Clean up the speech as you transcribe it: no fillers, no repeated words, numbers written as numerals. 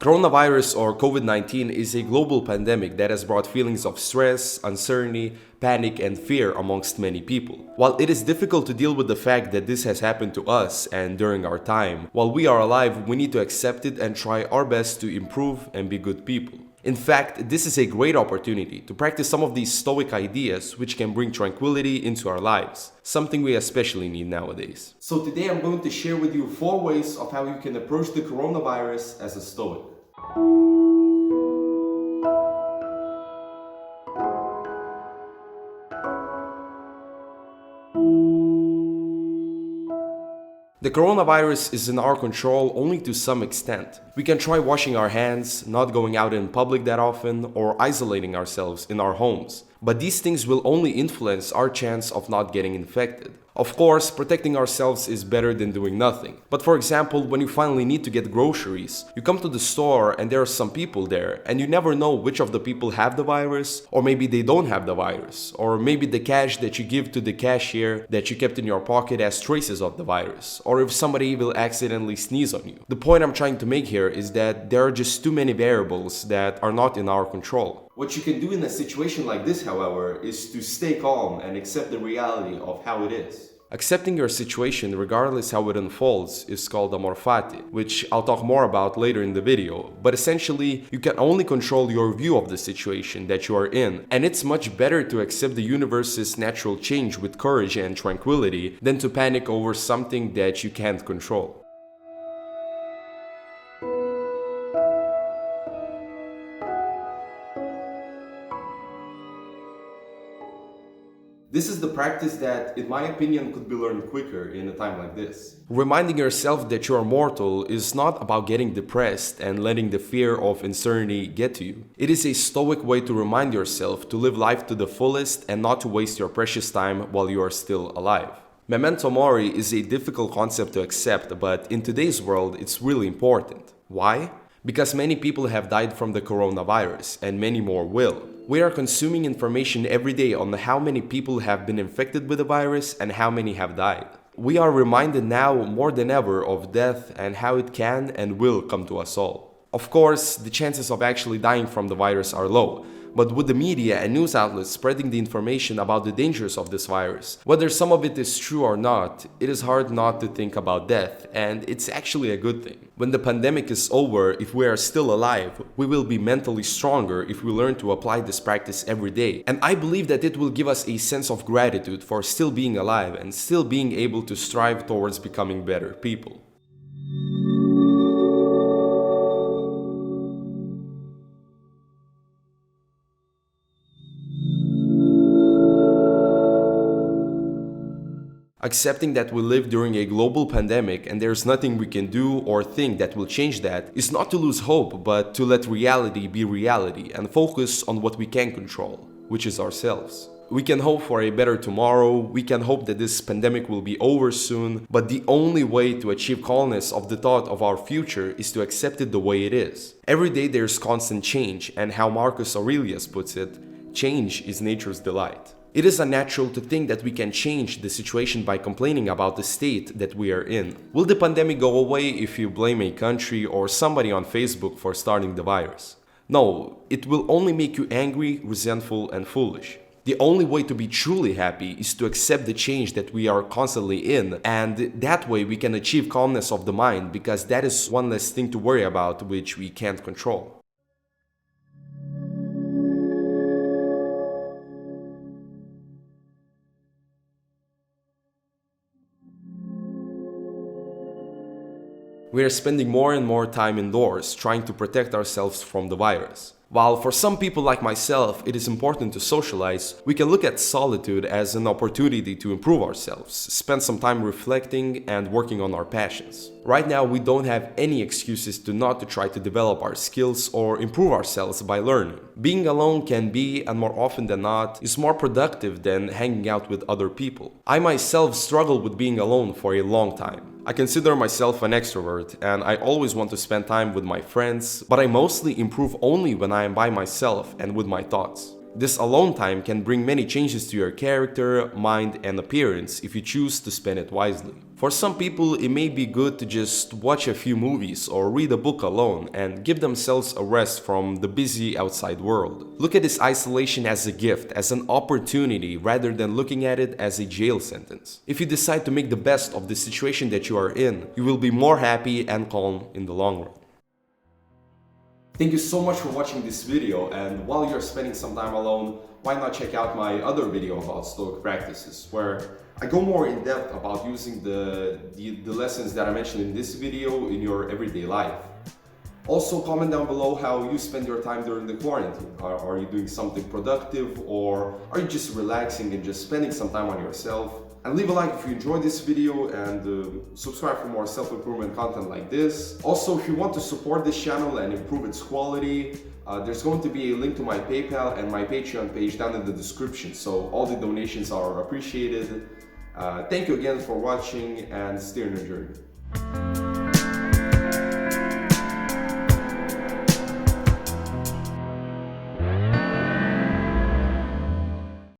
Coronavirus or COVID-19 is a global pandemic that has brought feelings of stress, uncertainty, panic, and fear amongst many people. While it is difficult to deal with the fact that this has happened to us and during our time, while we are alive, we need to accept it and try our best to improve and be good people. In fact, this is a great opportunity to practice some of these Stoic ideas which can bring tranquility into our lives, something we especially need nowadays. So today I'm going to share with you 4 ways of how you can approach the coronavirus as a Stoic. The coronavirus is in our control only to some extent. We can try washing our hands, not going out in public that often, or isolating ourselves in our homes. But these things will only influence our chance of not getting infected. Of course, protecting ourselves is better than doing nothing. But for example, when you finally need to get groceries, you come to the store and there are some people there, and you never know which of the people have the virus, or maybe they don't have the virus, or maybe the cash that you give to the cashier that you kept in your pocket has traces of the virus, or if somebody will accidentally sneeze on you. The point I'm trying to make here is that there are just too many variables that are not in our control. What you can do in a situation like this, however, is to stay calm and accept the reality of how it is. Accepting your situation regardless how it unfolds is called AMOR FATI, which I'll talk more about later in the video, but essentially you can only control your view of the situation that you are in, and it's much better to accept the universe's natural change with courage and tranquility than to panic over something that you can't control. This is the practice that, in my opinion, could be learned quicker in a time like this. Reminding yourself that you are mortal is not about getting depressed and letting the fear of uncertainty get to you. It is a Stoic way to remind yourself to live life to the fullest and not to waste your precious time while you are still alive. MEMENTO MORI is a difficult concept to accept, but in today's world it's really important. Why? Because many people have died from the coronavirus, and many more will. We are consuming information every day on how many people have been infected with the virus and how many have died. We are reminded now more than ever of death and how it can and will come to us all. Of course, the chances of actually dying from the virus are low, but with the media and news outlets spreading the information about the dangers of this virus, whether some of it is true or not, it is hard not to think about death, and it's actually a good thing. When the pandemic is over, if we are still alive, we will be mentally stronger if we learn to apply this practice every day. And I believe that it will give us a sense of gratitude for still being alive and still being able to strive towards becoming better people. Accepting that we live during a global pandemic and there's nothing we can do or think that will change that is not to lose hope, but to let reality be reality and focus on what we can control, which is ourselves. We can hope for a better tomorrow, we can hope that this pandemic will be over soon, but the only way to achieve calmness of the thought of our future is to accept it the way it is. Every day there's constant change, and how Marcus Aurelius puts it, change is nature's delight. It is unnatural to think that we can change the situation by complaining about the state that we are in. Will the pandemic go away if you blame a country or somebody on Facebook for starting the virus? No, it will only make you angry, resentful, and foolish. The only way to be truly happy is to accept the change that we are constantly in, and that way we can achieve calmness of the mind, because that is one less thing to worry about which we can't control. We are spending more and more time indoors trying to protect ourselves from the virus. While for some people like myself it is important to socialize, we can look at solitude as an opportunity to improve ourselves, spend some time reflecting and working on our passions. Right now we don't have any excuses to not to try to develop our skills or improve ourselves by learning. Being alone can be, and more often than not, is more productive than hanging out with other people. I myself struggled with being alone for a long time. I consider myself an extrovert and I always want to spend time with my friends, but I mostly improve only when I am by myself and with my thoughts. This alone time can bring many changes to your character, mind, and appearance if you choose to spend it wisely. For For some people, it may be good to just watch a few movies or read a book alone and give themselves a rest from the busy outside world. Look at this isolation as a gift, as an opportunity, rather than looking at it as a jail sentence. If you decide to make the best of the situation that you are in, you will be more happy and calm in the long run. Thank you so much for watching this video, and while you're spending some time alone, why not check out my other video about Stoic practices, where I go more in depth about using the lessons that I mentioned in this video in your everyday life. Also, comment down below how you spend your time during the quarantine. Are you doing something productive, or are you just relaxing and just spending some time on yourself? And leave a like if you enjoyed this video, and subscribe for more self-improvement content like this. Also, if you want to support this channel and improve its quality, there's going to be a link to my PayPal and my Patreon page down in the description, so all the donations are appreciated. Thank you again for watching, and stay on your journey.